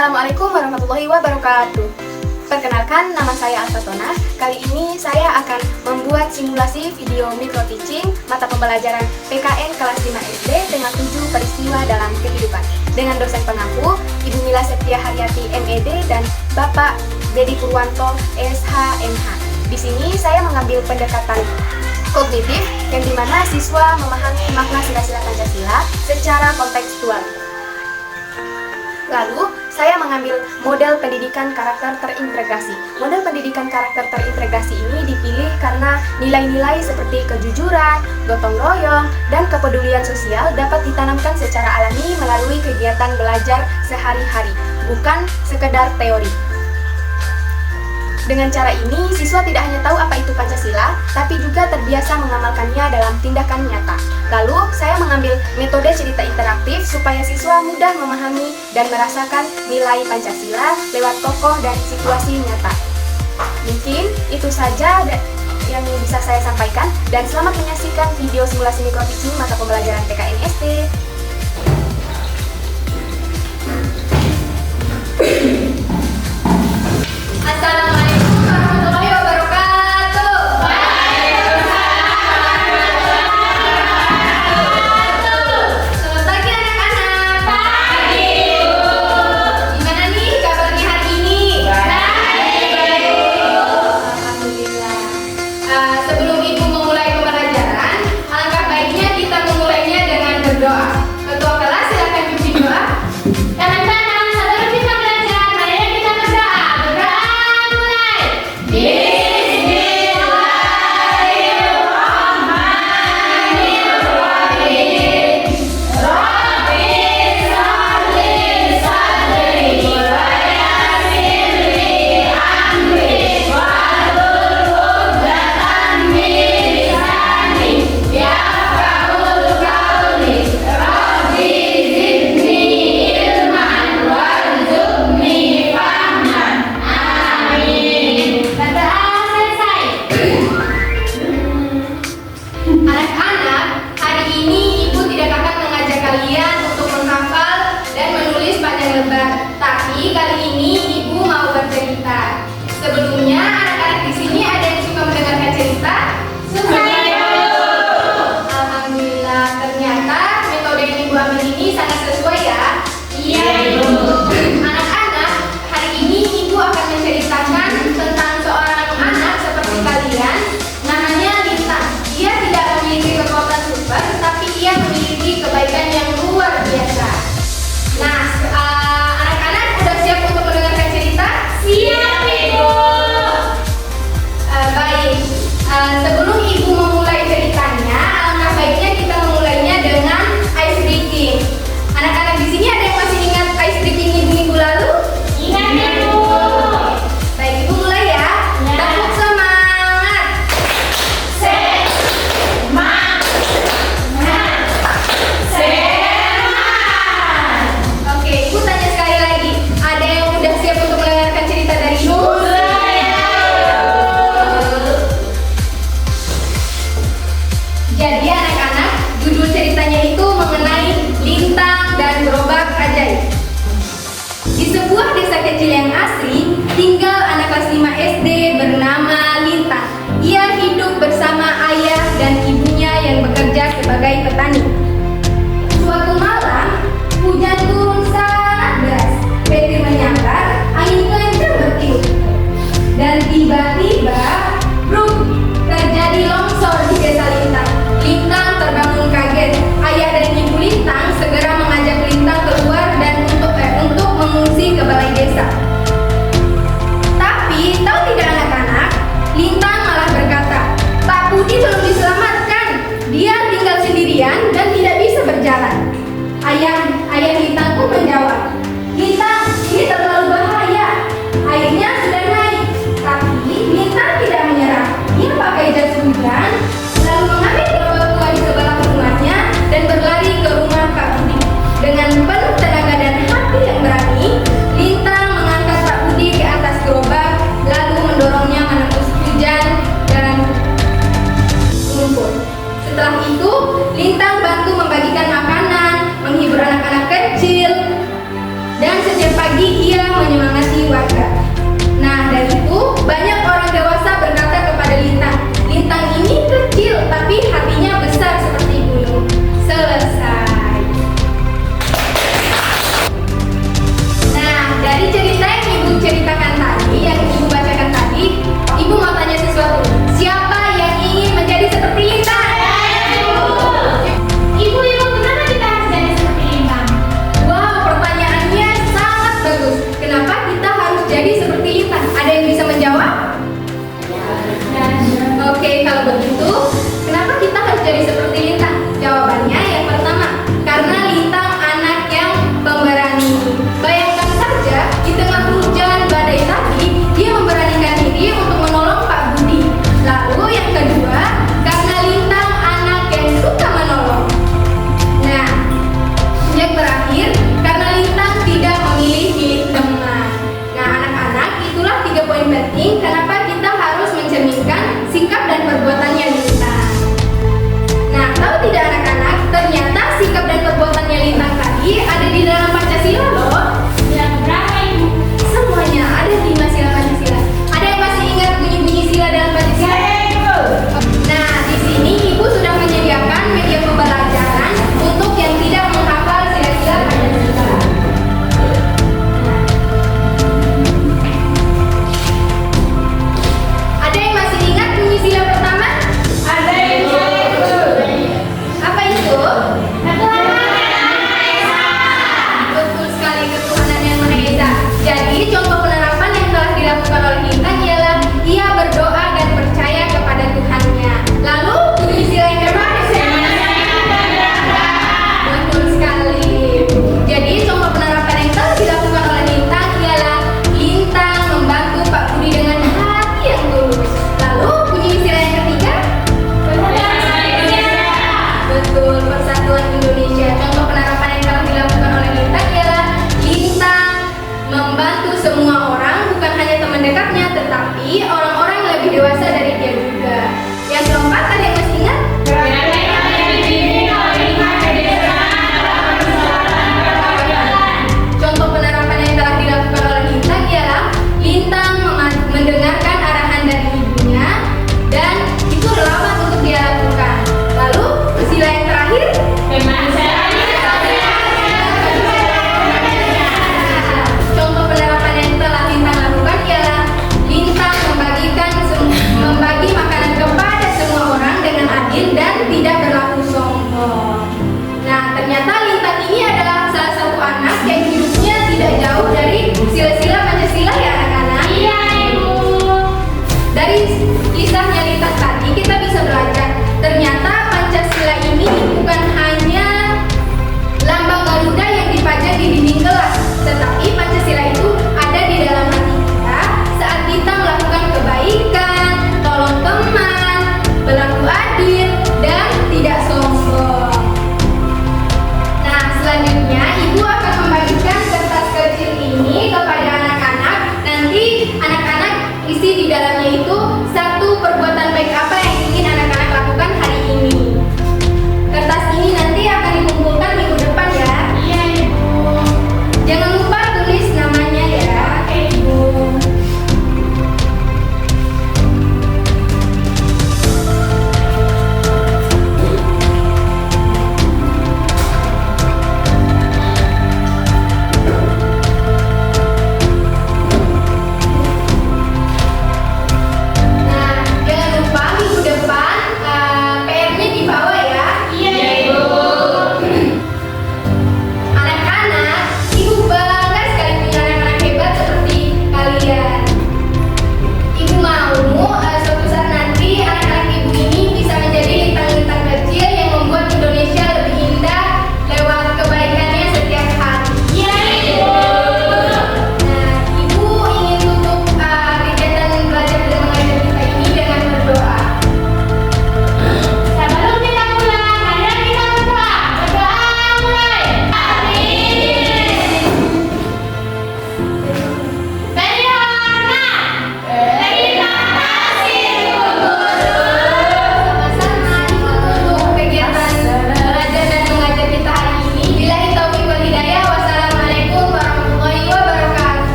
Assalamualaikum warahmatullahi wabarakatuh. Perkenalkan, nama saya Alfatona. Kali ini saya akan membuat simulasi video micro teaching mata pembelajaran PKN kelas 5 SD dengan 7 peristiwa dalam kehidupan dengan dosen pengampu Ibu Mila Septia Haryati MED dan Bapak Dedi Purwanto SHMH. Di sini saya mengambil pendekatan kognitif yang dimana siswa memahami makna sila-sila Pancasila secara kontekstual. Lalu, saya mengambil model pendidikan karakter terintegrasi. Model pendidikan karakter terintegrasi ini dipilih karena nilai-nilai seperti kejujuran, gotong royong, dan kepedulian sosial dapat ditanamkan secara alami melalui kegiatan belajar sehari-hari, bukan sekedar teori. Dengan cara ini, siswa tidak hanya tahu apa itu Pancasila, tapi juga terbiasa mengamalkannya dalam tindakan nyata. Lalu, saya mengambil metode cerita interaktif supaya siswa mudah memahami dan merasakan nilai Pancasila lewat tokoh dan situasi nyata. Mungkin itu saja yang bisa saya sampaikan, dan selamat menyaksikan video simulasi micro teaching mata pembelajaran PKN SD. Assalamualaikum warahmatullahi wabarakatuh. Selamat pagi anak-anak. Pagi, Bu. Gimana nih kabarnya hari ini? Baik. Alhamdulillah. Sebelum Ibu memulai pembelajaran, alangkah baiknya kita memulainya dengan berdoa. Ketua kelas silakan pimpin doa. Tapi kali ini Ibu mau bercerita. Sebelumnya anak-anak di sini ada yang suka mendengarkan cerita? Suka. Alhamdulillah, ternyata metode yang Ibu ambil ini sangat sesuai ya. Iya, Ibu. Anak-anak, hari ini Ibu akan menceritakan tentang seorang anak seperti kalian. Namanya Lintang. Dia tidak memiliki kekuatan super, tapi ia memiliki kebaikan yang luar biasa. Nah, siap, Ibu. Baik. Sebelum Ibu memulai ceritanya, alangkah baiknya kita memulainya dengan ice breaking. Anak-anak di sini ada yang masih ingat ice breaking minggu lalu? Ingat, Ibu. Baik, Ibu mulai ya. Tepuk semangat. Semangat. Semangat. Oke, Ibu tanya sekali lagi. Ada yang udah siap untuk mendengarkan cerita dari Ibu? Jadi anak-anak, judul ceritanya itu mengenai Lintang dan Gerobak Ajaib. Di sebuah desa kecil yang asri, tinggal anak kelas 5 SD bernama Lintang. Ia hidup bersama ayah dan ibunya yang bekerja sebagai petani. Suatu malam, hujan turun sangat deras. Petir menyambar, angin kencang bertiup. Dan tiba-tiba, bruk, terjadi longsor di desa Lintang. Lintang terbangun kaget. Ayah dan ibu Lintang segera mengajak Lintang keluar dan untuk mengungsi ke balai desa. Tapi, tahu tidak anak-anak, Lintang malah berkata, Pak Budi belum diselamatkan. Dia tinggal sendirian dan tidak bisa berjalan. Ayah Lintang pun menjawab, Lintang, ini terlalu bahaya. Airnya sudah naik. Tapi Lintang tidak menyerah. Ia pakai jas hujan, lalu mengambil gerobak tua di sebelah rumahnya dan berlari ke rumah Pak Budi. Dengan penuh tenaga dan hati yang berani, Lintang mengangkat Pak Budi ke atas gerobak, lalu mendorongnya menembus hujan dan lumpur. Setelah itu, Lintang bantu membagikan makanan, menghibur anak-anak kecil. kalau begitu, kenapa kita harus jadi seperti